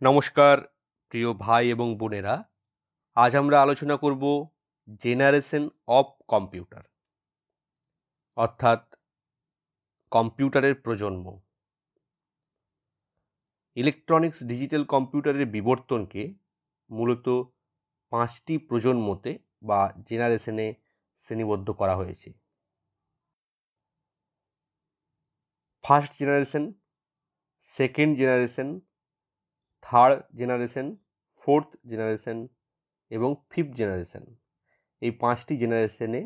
নমস্কার প্রিয় ভাই এবং বোনেরা, আজ আমরা আলোচনা করব জেনারেশন অফ কম্পিউটার, অর্থাৎ কম্পিউটারের প্রজন্ম। ইলেকট্রনিক্স ডিজিটাল কম্পিউটারের বিবর্তনকে মূলত 5টি প্রজন্মতে বা জেনারেশনে শ্রেণীবদ্ধ করা হয়েছে। First generation, second generation, third generation, fourth generation এবং ফিফথ জেনারেশন। এই 5টি জেনারেশনে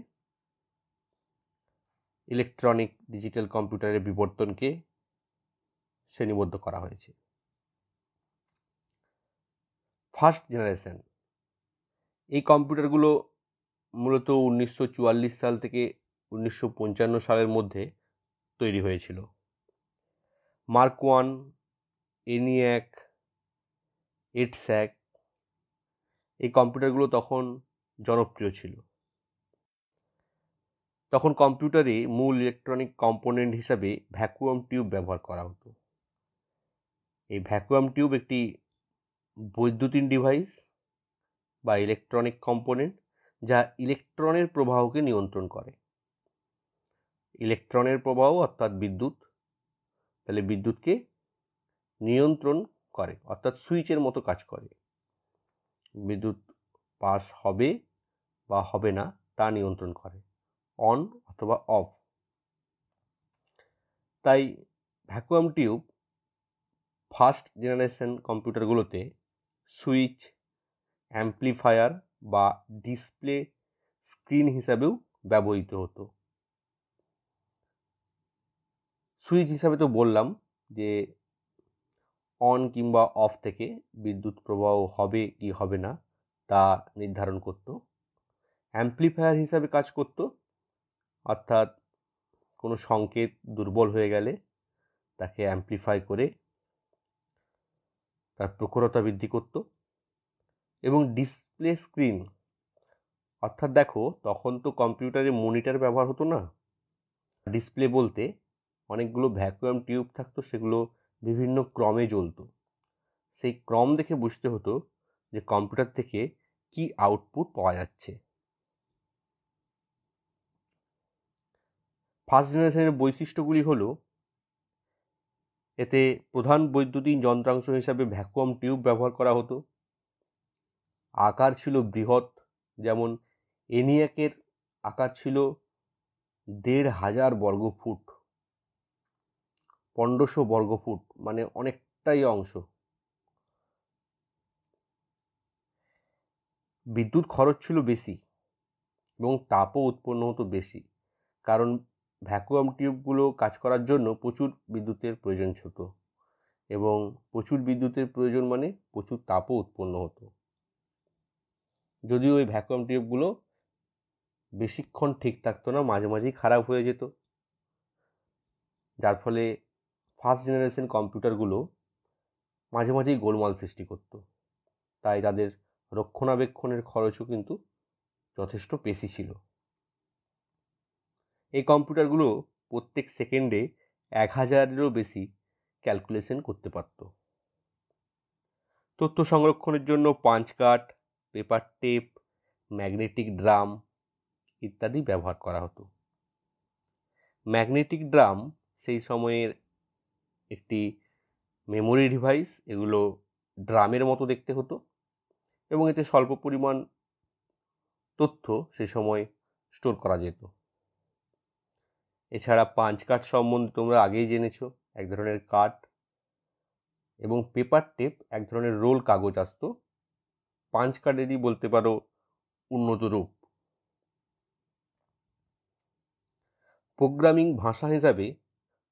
ইলেকট্রনিক ডিজিটাল কম্পিউটারের বিবর্তনকে শ্রেণীবদ্ধ করা হয়েছে। ফার্স্ট জেনারেশন, এই কম্পিউটারগুলো মূলত 1944 সাল থেকে 1955 সালের মধ্যে তৈরি হয়েছিল। মার্ক ওয়ান, এনিয়াক, এটস্যাক এই কম্পিউটারগুলো তখন জনপ্রিয় ছিল। তখন কম্পিউটারে মূল ইলেকট্রনিক কম্পোনেন্ট হিসাবে ভ্যাকুয়াম টিউব ব্যবহার করা হতো। এই ভ্যাকুয়াম টিউব একটি বৈদ্যুতিন ডিভাইস বা ইলেকট্রনিক কম্পোনেন্ট যা ইলেকট্রনের প্রবাহকে নিয়ন্ত্রণ করে। ইলেকট্রনের প্রবাহ অর্থাৎ বিদ্যুৎ, তাহলে বিদ্যুৎকে নিয়ন্ত্রণ করে, অর্থাৎ সুইচের মতো কাজ করে। বিদ্যুৎ পাস হবে বা হবে না তা নিয়ন্ত্রণ করে, অন অথবা অফ। তাই ভ্যাকুয়াম টিউব ফার্স্ট জেনারেশন কম্পিউটারগুলোতে সুইচ, অ্যাম্প্লিফায়ার বা ডিসপ্লে স্ক্রিন হিসাবেও ব্যবহৃত হতো। সুইচ হিসাবে তো বললাম যে অন কিংবা অফ থেকে বিদ্যুৎ প্রবাহ হবে কি হবে না তা নির্ধারণ করত। অ্যাম্প্লিফায়ার হিসাবে কাজ করত, অর্থাৎ কোনো সংকেত দুর্বল হয়ে গেলে তাকে অ্যাম্প্লিফাই করে তার প্রখরতা বৃদ্ধি করত। এবং ডিসপ্লে স্ক্রিন, অর্থাৎ দেখো তখন তো কম্পিউটারে মনিটর ব্যবহার হতো না। ডিসপ্লে বলতে অনেকগুলো ভ্যাকুয়াম টিউব থাকতো, সেগুলো বিভিন্ন ক্রমে জ্বলতো। সেই ক্রম দেখে বুঝতে হতো যে কম্পিউটার থেকে কি আউটপুট পাওয়া যাচ্ছে। ফার্স্ট জেনারেশনের বৈশিষ্ট্যগুলি হলো, এতে প্রধান বৈদ্যুতিন যন্ত্রাংশ হিসাবে ভ্যাকুয়াম টিউব ব্যবহার করা হতো। আকার ছিল বৃহৎ, যেমন এনিয়াকের আকার ছিল 1500 বর্গফুট, 1500 বর্গফুট মানে অনেকটাই অংশ। বিদ্যুৎ খরচ ছিল বেশি এবং তাপও উৎপন্ন হতো বেশি, কারণ ভ্যাকুয়াম টিউবগুলো কাজ করার জন্য প্রচুর বিদ্যুতের প্রয়োজন হতো এবং প্রচুর বিদ্যুতের প্রয়োজন মানে প্রচুর তাপও উৎপন্ন হতো। যদিও এই ভ্যাকুয়াম টিউবগুলো বেশিক্ষণ ঠিক থাকতো না, মাঝে মাঝেই খারাপ হয়ে যেত, যার ফলে ফার্স্ট জেনারেশন কম্পিউটারগুলো মাঝে মাঝেই গোলমাল সৃষ্টি করত। তাই তাদের রক্ষণাবেক্ষণের খরচও কিন্তু যথেষ্ট বেশি ছিল। এই কম্পিউটারগুলো প্রত্যেক সেকেন্ডে 1000-এরও বেশি ক্যালকুলেশন করতে পারত। তথ্য সংরক্ষণের জন্য punch card, paper tape, magnetic drum ইত্যাদি ব্যবহার করা হতো। ম্যাগনেটিক ড্রাম সেই সময়ের একটি মেমোরি ডিভাইস। এগুলো ড্রামের মতো দেখতে হতো এবং এতে স্বল্প পরিমাণ তথ্য সে সময় স্টোর করা যেত। এছাড়া পাঞ্চ কার্ড সম্বন্ধে তোমরা আগেই জেনেছো, এক ধরনের কার্ড, এবং পেপার টেপ এক ধরনের রোল কাগজ আসতো। পাঞ্চ কার্ডেরই বলতে পারো উন্নত রূপ। প্রোগ্রামিং ভাষা হিসাবে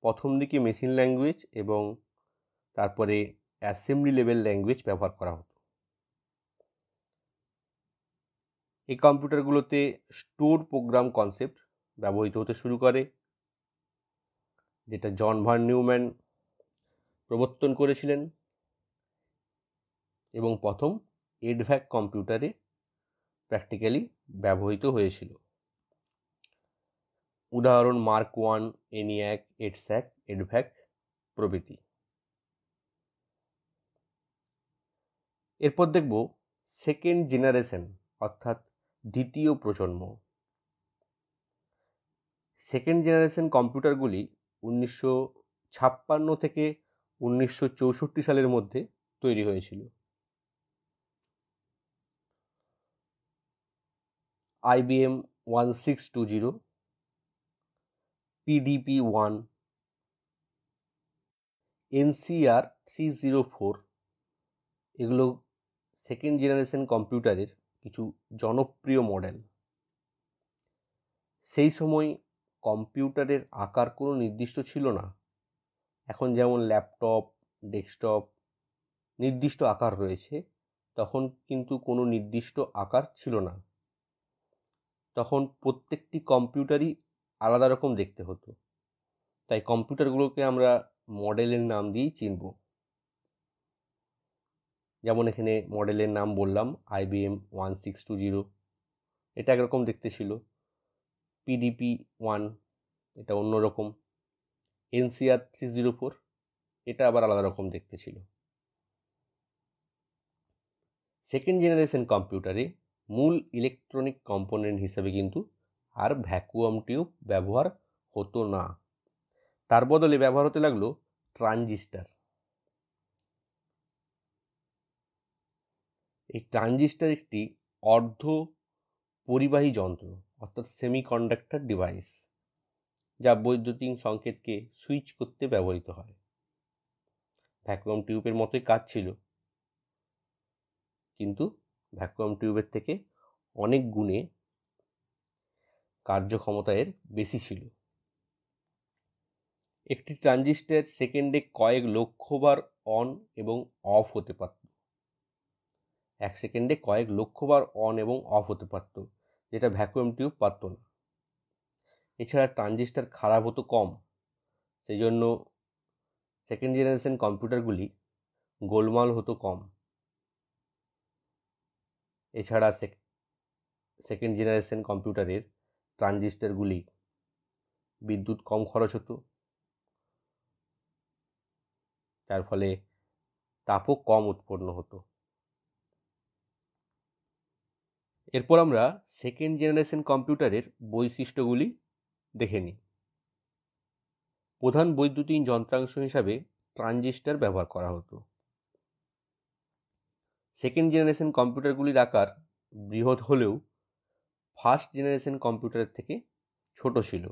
প্রথম দিকে মেশিন ল্যাঙ্গুয়েজ এবং তারপরে অ্যাসেম্বলি লেভেল ল্যাঙ্গুয়েজ ব্যবহার করা হতো। এই কম্পিউটারগুলোতে স্টোর প্রোগ্রাম কনসেপ্ট ব্যবহৃত হতে শুরু করে, যেটা জন ভান নিউম্যান প্রবর্তন করেছিলেন এবং প্রথম এডভ্যাক কম্পিউটারে প্র্যাকটিক্যালি ব্যবহৃত হয়েছিল। উদাহরণ মার্ক ওয়ান, এনিয়াক, এটস্যাক, এডভ্যাক প্রভৃতি। এরপর দেখব সেকেন্ড জেনারেশন অর্থাৎ দ্বিতীয় প্রজন্ম। সেকেন্ড জেনারেশন কম্পিউটারগুলি 1956 থেকে 1964 সালের মধ্যে তৈরি হয়েছিল। IBM 1620, PDP-1, NCR 304 এগুলো সেকেন্ড জেনারেশন কম্পিউটারের কিছু জনপ্রিয় মডেল। সেই সময় কম্পিউটারের আকার কোনো নির্দিষ্ট ছিল না। এখন যেমন ল্যাপটপ, ডেস্কটপ নির্দিষ্ট আকার রয়েছে, তখন কিন্তু কোনো নির্দিষ্ট আকার ছিল না। তখন প্রত্যেকটি কম্পিউটারই আলাদা রকম দেখতে হতো, তাই কম্পিউটারগুলোকে আমরা মডেলের নাম দিয়েই চিনব। যেমন এখানে মডেলের নাম বললাম IBM 1620, এটা একরকম দেখতে ছিল। PDP-1 এটা অন্যরকম। NCR 304 এটা আবার আলাদা রকম দেখতে ছিল। সেকেন্ড জেনারেশন কম্পিউটারে মূল ইলেকট্রনিক কম্পোনেন্ট হিসেবে কিন্তু আর ভ্যাকুয়াম টিউব ব্যবহার হতো না। তার বদলে ব্যবহার হতে লাগলো ট্রানজিস্টার। এই ট্রানজিস্টার একটি অর্ধ পরিবাহী যন্ত্র অর্থাৎ সেমিকন্ডাক্টর ডিভাইস, যা বৈদ্যুতিন সংকেতকে সুইচ করতে ব্যবহৃত হয়। ভ্যাকুয়াম টিউবের মতোই কাজ ছিল, কিন্তু ভ্যাকুয়াম টিউবের থেকে অনেক গুণে কার্যক্ষমতা এর বেশি ছিল। একটি ট্রানজিস্টর সেকেন্ডে কয়েক লক্ষ বার অন এবং অফ হতে পারত। 1 সেকেন্ডে কয়েক লক্ষ বার অন এবং অফ হতে পারত, যেটা ভ্যাকুয়াম টিউব পারত না। এছাড়া ট্রানজিস্টর খারাপ হতো কম, সেই জন্য সেকেন্ড জেনারেশন কম্পিউটারগুলি গোলমাল হতো কম। এছাড়া সেকেন্ড জেনারেশন কম্পিউটারের ট্রানজিস্টরগুলি বিদ্যুৎ কম খরচ হতো, যার ফলে তাপও কম উৎপন্ন হতো। এরপর আমরা সেকেন্ড জেনারেশন কম্পিউটারের বৈশিষ্ট্যগুলি দেখে নিই। প্রধান বৈদ্যুতিন যন্ত্রাংশ হিসাবে ট্রানজিস্টর ব্যবহার করা হতো। সেকেন্ড জেনারেশন কম্পিউটারগুলির আকার বৃহৎ হলেও ফার্স্ট জেনারেশন কম্পিউটারের থেকে ছোট ছিল।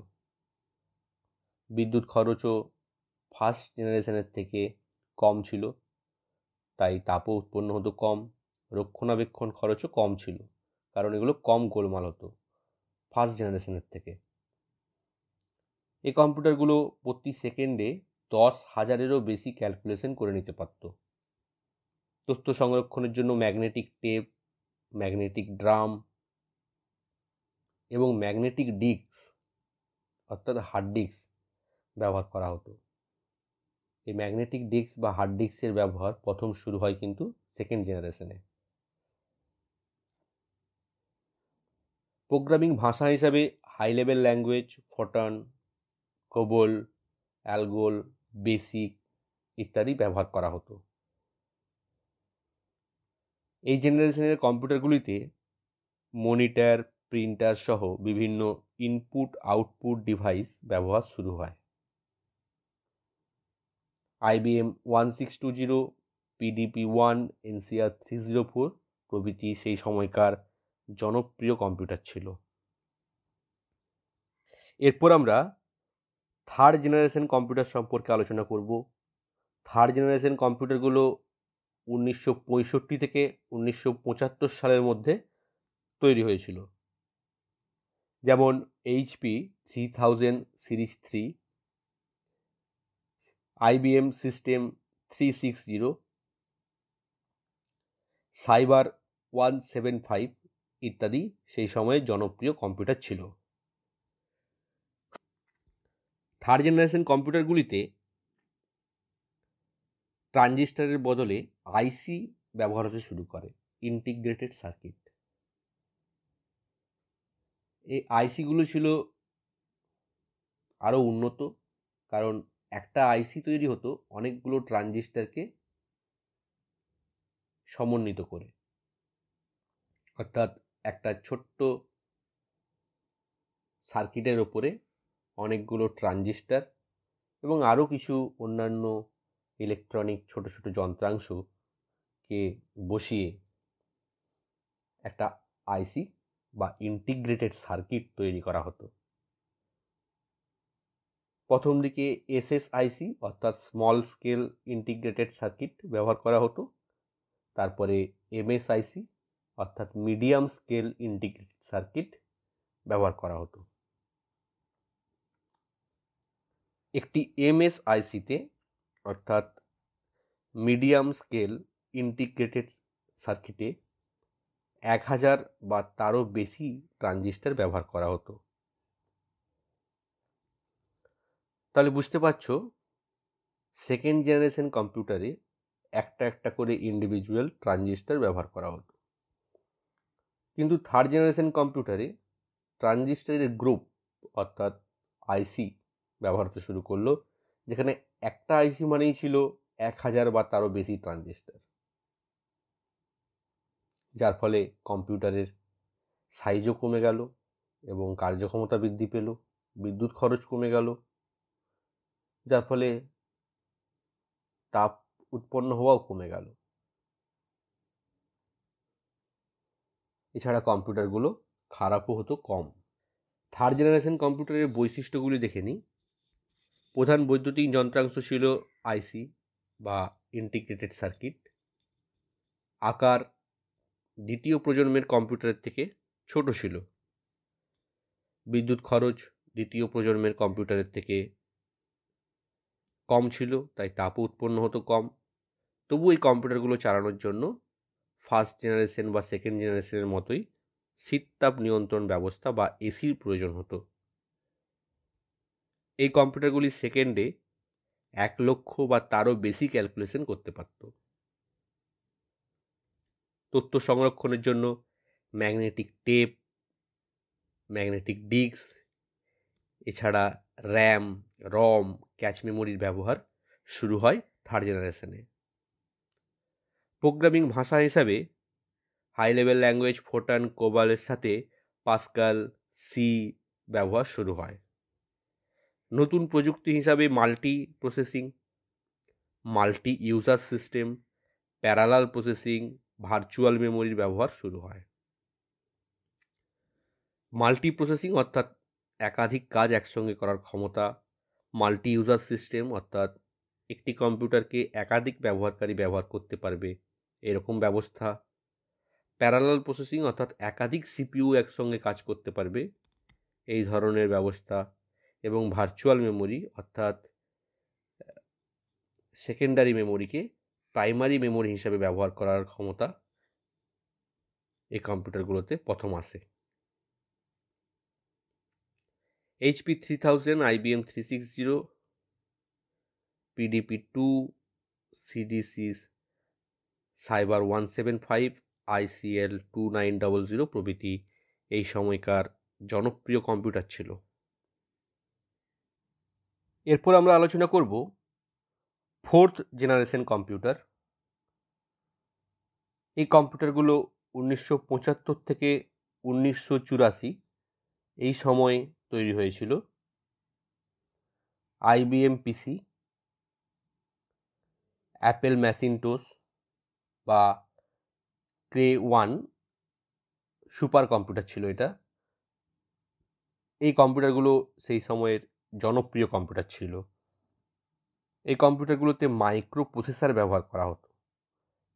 বিদ্যুৎ খরচও ফার্স্ট জেনারেশনের থেকে কম ছিল, তাই তাপও উৎপন্ন হতো কম। রক্ষণাবেক্ষণ খরচও কম ছিল, কারণ এগুলো কম গোলমাল হতো ফার্স্ট জেনারেশনের থেকে। এই কম্পিউটারগুলো প্রতি সেকেন্ডে 10,000-এরও বেশি ক্যালকুলেশন করে নিতে পারত। তথ্য সংরক্ষণের জন্য ম্যাগনেটিক টেপ, ম্যাগনেটিক ড্রাম এবং ম্যাগনেটিক ডিস্ক অর্থাৎ হার্ড ডিস্ক ব্যবহার করা হতো। এই ম্যাগনেটিক ডিস্ক বা হার্ড ডিস্কের ব্যবহার প্রথম শুরু হয় কিন্তু সেকেন্ড জেনারেশনে। প্রোগ্রামিং ভাষা হিসাবে high level language, Fortran, COBOL, ALGOL, BASIC ইত্যাদি ব্যবহার করা হতো। এই জেনারেশনের কম্পিউটারগুলিতে মনিটর, প্রিন্টার সহ বিভিন্ন ইনপুট আউটপুট ডিভাইস ব্যবহার শুরু হয়। IBM 1620, PDP-1, NCR 304 প্রভৃতি সেই সময়কার জনপ্রিয় কম্পিউটার ছিল। এরপর আমরা থার্ড জেনারেশন কম্পিউটার সম্পর্কে আলোচনা করব। থার্ড জেনারেশন কম্পিউটারগুলো 1965 থেকে 1975 সালের মধ্যে তৈরি হয়েছিল। যেমন HP 3000 series 3, IBM system 360, cyber 175 ইত্যাদি সেই সময়ে জনপ্রিয় কম্পিউটার ছিল। থার্ড জেনারেশন কম্পিউটারগুলিতে ট্রানজিস্টরের বদলে আইসি ব্যবহার হতে শুরু করে, ইন্টিগ্রেটেড সার্কিট। এই আইসিগুলো ছিল আরও উন্নত, কারণ একটা আইসি তৈরি হতো অনেকগুলো ট্রানজিস্টরকে সমন্বিত করে, অর্থাৎ একটা ছোট্ট সার্কিটের ওপরে অনেকগুলো ট্রানজিস্টর এবং আরও কিছু অন্যান্য ইলেকট্রনিক ছোট ছোট যন্ত্রাংশকে বসিয়ে একটা আইসি বা ইন্টিগ্রেটেড সার্কিট তৈরি করা হতো। প্রথম দিকে এসএসআইসি অর্থাৎ স্মল স্কেল ইন্টিগ্রেটেড সার্কিট ব্যবহার করা হতো, তারপরে এমএসআইসি অর্থাৎ মিডিয়াম স্কেল ইন্টিগ্রেটেড সার্কিট ব্যবহার করা হতো। একটি এমএসআইসিতে অর্থাৎ মিডিয়াম স্কেল ইন্টিগ্রেটেড সার্কিটে 1000 বা তারও বেশি ট্রানজিস্টর ব্যবহার করা হতো। তাহলে বুঝতে পারছো, সেকেন্ড জেনারেশন কম্পিউটারে একটা একটা করে ইন্ডিভিজুয়াল ট্রানজিস্টর ব্যবহার করা হতো, কিন্তু থার্ড জেনারেশন কম্পিউটারে ট্রানজিস্টরের গ্রুপ অর্থাৎ আইসি ব্যবহার হতে শুরু করলো, যেখানে একটা আইসি মানেই ছিল 1000 বা তারও বেশি ট্রানজিস্টর, যার ফলে কম্পিউটারের সাইজও কমে গেল এবং কার্যক্ষমতা বৃদ্ধি পেল, বিদ্যুৎ খরচ কমে গেল, যার ফলে তাপ উৎপন্ন হওয়াও কমে গেল। এছাড়া কম্পিউটারগুলো খারাপও হতো কম। থার্ড জেনারেশন কম্পিউটারের বৈশিষ্ট্যগুলি দেখে নিই। প্রধান বৈদ্যুতিক যন্ত্রাংশ ছিল আইসি বা ইন্টিগ্রেটেড সার্কিট। আকার দ্বিতীয় প্রজন্মের কম্পিউটারের থেকে ছোট ছিল। বিদ্যুৎ খরচ দ্বিতীয় প্রজন্মের কম্পিউটারের থেকে কম ছিল, তাই তাপও উৎপন্ন হতো কম। তবু এই কম্পিউটারগুলো চালানোর জন্য ফার্স্ট জেনারেশন বা সেকেন্ড জেনারেশনের মতোই শীততাপ নিয়ন্ত্রণ ব্যবস্থা বা এসির প্রয়োজন হতো। এই কম্পিউটারগুলি সেকেন্ডে 1 লক্ষ বা তারও বেশি ক্যালকুলেশন করতে পারত। তথ্য সংরক্ষণের জন্য ম্যাগনেটিক টেপ, ম্যাগনেটিক ডিস্ক, এছাড়া র্যাম, রম, ক্যাচ মেমোরির ব্যবহার শুরু হয় থার্ড জেনারেশনে। প্রোগ্রামিং ভাষা হিসাবে হাই লেভেল ল্যাঙ্গুয়েজ ফোর্টান কোবালের সাথে পাস্কাল, সি ব্যবহার শুরু হয়। নতুন প্রযুক্তি হিসাবে multi processing, multi user system, parallel processing, virtual মেমোরির ব্যবহার শুরু হয়। মাল্টি প্রসেসিং অর্থাৎ একাধিক কাজ একসঙ্গে করার ক্ষমতা, মাল্টি ইউজার সিস্টেম অর্থাৎ একটি কম্পিউটারকে একাধিক ব্যবহারকারী ব্যবহার করতে পারবে এরকম ব্যবস্থা, প্যারালাল প্রসেসিং অর্থাৎ একাধিক সিপিইউ একসঙ্গে কাজ করতে পারবে এই ধরনের ব্যবস্থা, এবং ভার্চুয়াল মেমোরি অর্থাৎ সেকেন্ডারি মেমোরিকে প্রাইমারি মেমোরি হিসাবে ব্যবহার করার ক্ষমতা এই কম্পিউটারগুলোতে প্রথম আসে। HP 3000, IBM 360, PDP-2, CDC Cyber 175, ICL 2900 প্রভৃতি এই সময়কার জনপ্রিয় কম্পিউটার ছিল। এরপর আমরা আলোচনা করব ফোর্থ জেনারেশন কম্পিউটার। এই কম্পিউটারগুলো 1975 থেকে 1984 এই সময়ে তৈরি হয়েছিল। IBM পিসি, অ্যাপেল ম্যাকিনটশ বা ক্রে 1 সুপার কম্পিউটার ছিল এটা। এই কম্পিউটারগুলো সেই সময়ের জনপ্রিয় কম্পিউটার ছিল। এই কম্পিউটারগুলোতে মাইক্রো প্রসেসর ব্যবহার করা হতো।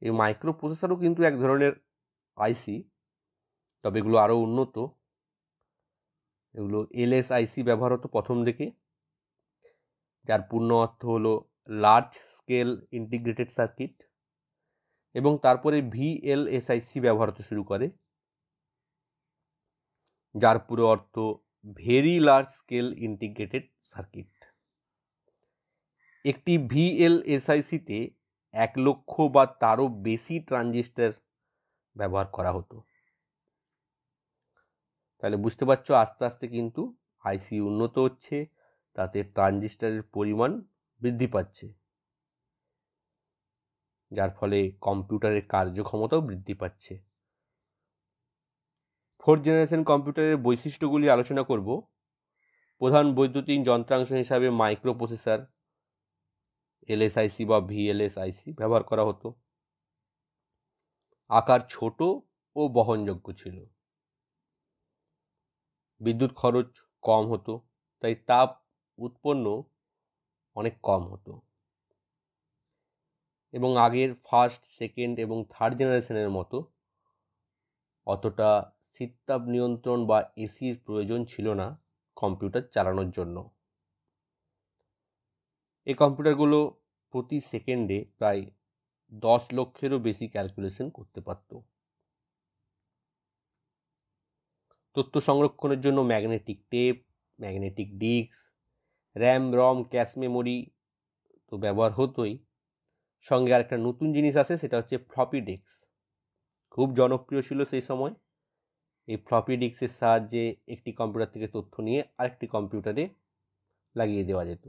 এই মাইক্রো প্রসেসরও কিন্তু এক ধরনের আইসি, তবে এগুলো আরও উন্নত। এগুলো LSIC ব্যবহার হতো প্রথম দিকে, যার পূর্ণ অর্থ হলো লার্জ স্কেল ইন্টিগ্রেটেড সার্কিট, এবং তারপরে VLSIC ব্যবহার হতে শুরু করে, যার পুরো অর্থ very large scale integrated circuit. একটি VLSICতে 1 লক্ষ বা তারও বেশি ট্রানজিস্টর ব্যবহার করা হতো। তাহলে বুঝতে পারছো, আস্তে আস্তে কিন্তু আইসি উন্নত হচ্ছে, তাতে ট্রানজিস্টরের পরিমাণ বৃদ্ধি পাচ্ছে। যার ফলে কম্পিউটারের কার্যক্ষমতাও বৃদ্ধি পাচ্ছে। 4th জেনারেশন কম্পিউটারের বৈশিষ্ট্যগুলি আলোচনা করব। প্রধান বৈদ্যুতিন যন্ত্রাংশ হিসাবে মাইক্রো প্রসেসর, এলএসআইসি বা ভিএলএসআইসি ব্যবহার করা হতো। আকার ছোট ও বহনযোগ্য ছিল। বিদ্যুৎ খরচ কম হতো, তাই তাপ উৎপন্ন অনেক কম হতো। এবং আগের 1st, 2nd এবং 3rd জেনারেশনের মতো অতটা শীততাপ নিয়ন্ত্রণ বা এসির প্রয়োজন ছিল না কম্পিউটার চালানোর জন্য। এই কম্পিউটারগুলো প্রতি সেকেন্ডে প্রায় 10 লক্ষেরও বেশি ক্যালকুলেশন করতে পারত। তথ্য সংরক্ষণের জন্য magnetic tape, magnetic disk, RAM, ROM, cache memory তো ব্যবহার হতোই। সঙ্গে আরেকটা নতুন জিনিস আছে, সেটা হচ্ছে ফ্লপি ডিস্ক। খুব জনপ্রিয় ছিল সেই সময়। এই ফ্লপি ডিস্কের সাহায্যে একটি কম্পিউটার থেকে তথ্য নিয়ে আরেকটি কম্পিউটারে লাগিয়ে দেওয়া যেত,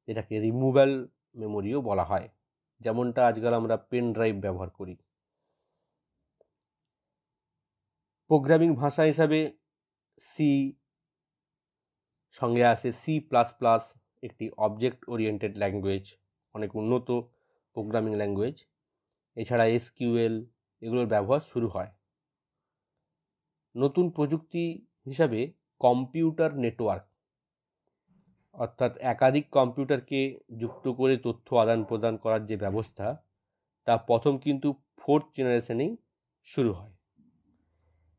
এটাকে রিমুভেবল মেমোরিও বলা হয়, যেমনটা আজকাল আমরা পেন ড্রাইভ ব্যবহার করি। প্রোগ্রামিং ভাষা হিসাবে সি, সঙ্গে আসে C++, একটি অবজেক্ট ওরিয়েন্টেড ল্যাঙ্গুয়েজ, অনেক উন্নত প্রোগ্রামিং ল্যাঙ্গুয়েজ। এছাড়া SQL এগুলোর ব্যবহার শুরু হয়। নতুন প্রযুক্তি হিসাবে কম্পিউটার নেটওয়ার্ক, অর্থাৎ একাধিক কম্পিউটারকে যুক্ত করে তথ্য আদান প্রদান করার যে ব্যবস্থা, তা প্রথম কিন্তু 4th জেনারেশনেই শুরু হয়।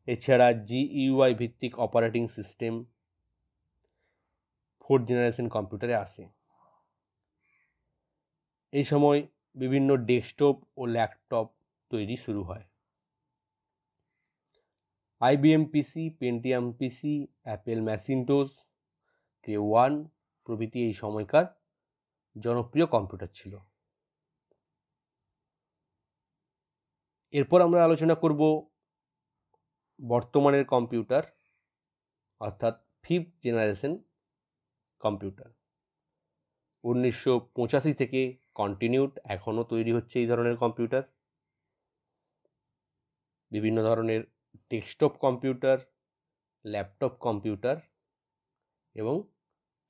এছাড়া GUI ভিত্তিক অপারেটিং সিস্টেম 4th জেনারেশন কম্পিউটারে আসে। এই সময় বিভিন্ন ডেস্কটপ ও ল্যাপটপ তৈরি শুরু হয়। IBM পিসি, পেন্টিয়াম পিসি, অ্যাপেল ম্যাকিনটশ, K1 প্রভৃতি এই সময়কার জনপ্রিয় কম্পিউটার ছিল। এরপর আমরা আলোচনা করব বর্তমানের কম্পিউটার, অর্থাৎ 5th জেনারেশন কম্পিউটার। 1985 থেকে কন্টিনিউড এখনও তৈরি হচ্ছে এই ধরনের কম্পিউটার। বিভিন্ন ধরনের ডেস্কটপ কম্পিউটার, ল্যাপটপ কম্পিউটার এবং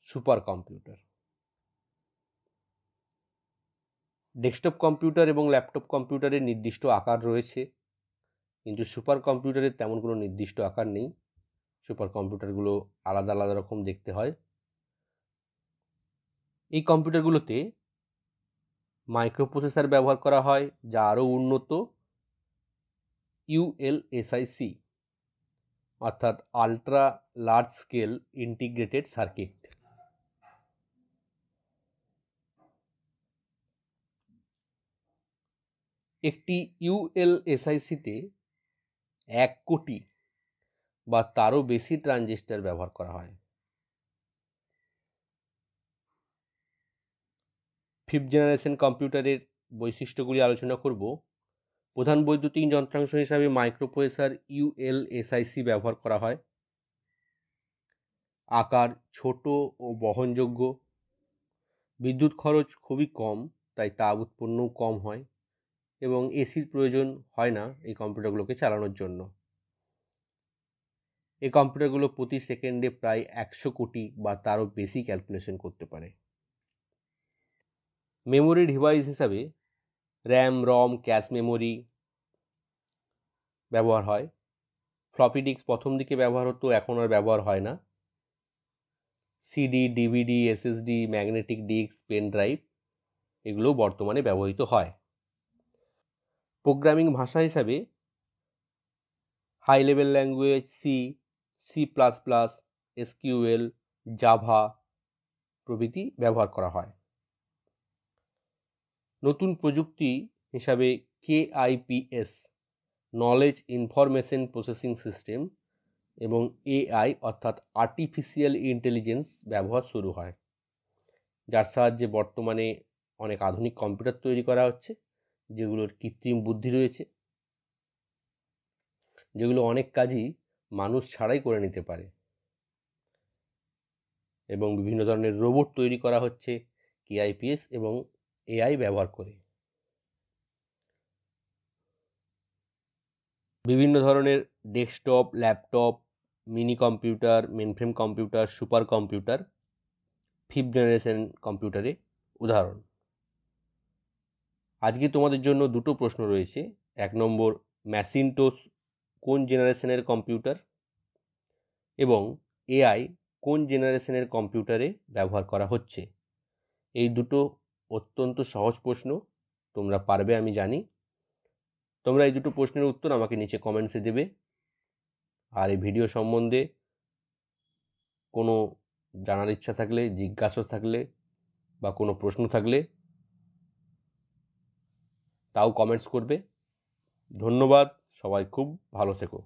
সুপার কম্পিউটার। ডেস্কটপ কম্পিউটার এবং ল্যাপটপ কম্পিউটারের নির্দিষ্ট আকার রয়েছে, কিন্তু সুপার কম্পিউটারের তেমন কোনো নির্দিষ্ট আকার নেই। সুপার কম্পিউটারগুলো আলাদা আলাদা রকম দেখতে হয়। এই কম্পিউটারগুলোতে মাইক্রোপ্রসেসর ব্যবহার করা হয়, যা আরও উন্নত ULSIC, অর্থাৎ ultra large scale integrated circuit. একটি ULSIC-তে 1 কোটি বা তারও বেশি ট্রানজিস্টর ব্যবহার করা হয়। 5th জেনারেশন কম্পিউটারের বৈশিষ্ট্যগুলি আলোচনা করব। প্রধান বৈদ্যুতিন যন্ত্রাংশ হিসাবে মাইক্রোপ্রসেসর ULSIC ব্যবহার করা হয়। আকার ছোট ও বহনযোগ্য। বিদ্যুৎ খরচ খুবই কম, তাই তাপ উৎপন্নও কম হয় এবং এসির প্রয়োজন হয় না এই কম্পিউটারগুলোকে চালানোর জন্য। এই কম্পিউটারগুলো প্রতি সেকেন্ডে প্রায় 100 কোটি বা তারও বেশি ক্যালকুলেশন করতে পারে। মেমোরি ডিভাইস হিসাবে র্যাম, রম, ক্যাশ মেমোরি ব্যবহার হয়। ফ্লপি ডিস্ক প্রথম দিকে ব্যবহার হতো, এখন আর ব্যবহার হয় না। CD, DVD, SSD, magnetic disk, pen drive এগুলো বর্তমানে ব্যবহৃত হয়। প্রোগ্রামিং ভাষা হিসাবে high level language C++, SQL, Java প্রভৃতি ব্যবহার করা হয়। নতুন প্রযুক্তি হিসাবে KIPS, knowledge information processing system, এবং AI অর্থাৎ আর্টিফিশিয়াল ইন্টেলিজেন্স ব্যবহার শুরু হয়, যার সাহায্যে বর্তমানে অনেক আধুনিক কম্পিউটার তৈরি করা হচ্ছে, যেগুলোর কৃত্রিম বুদ্ধি রয়েছে, যেগুলো অনেক কাজই মানুষ ছাড়াই করে নিতে পারে। এবং বিভিন্ন ধরনের রোবট তৈরি করা হচ্ছে KIPS এবং এআই ব্যবহার করে। বিভিন্ন ধরনের desktop, laptop, mini computer, mainframe computer, super computer 5th generation কম্পিউটারে উদাহরণ। আজকে তোমাদের জন্য দুটো প্রশ্ন রয়েছে। 1 নম্বর, ম্যাকিনটশ কোন জেনারেশনের কম্পিউটার এবং এআই কোন জেনারেশনের কম্পিউটারে ব্যবহার করা হচ্ছে। এই দুটো অত্যন্ত সহজ প্রশ্ন, তোমরা পারবে আমি জানি। তোমরা এই দুটো প্রশ্নের উত্তর আমাকে নিচে কমেন্টসে দেবে। আর এই ভিডিও সম্বন্ধে কোনো জানার ইচ্ছা থাকলে, জিজ্ঞাসা থাকলে বা কোনো প্রশ্ন থাকলে তাও কমেন্টস করবে। ধন্যবাদ, সবাই খুব ভালো থেকো।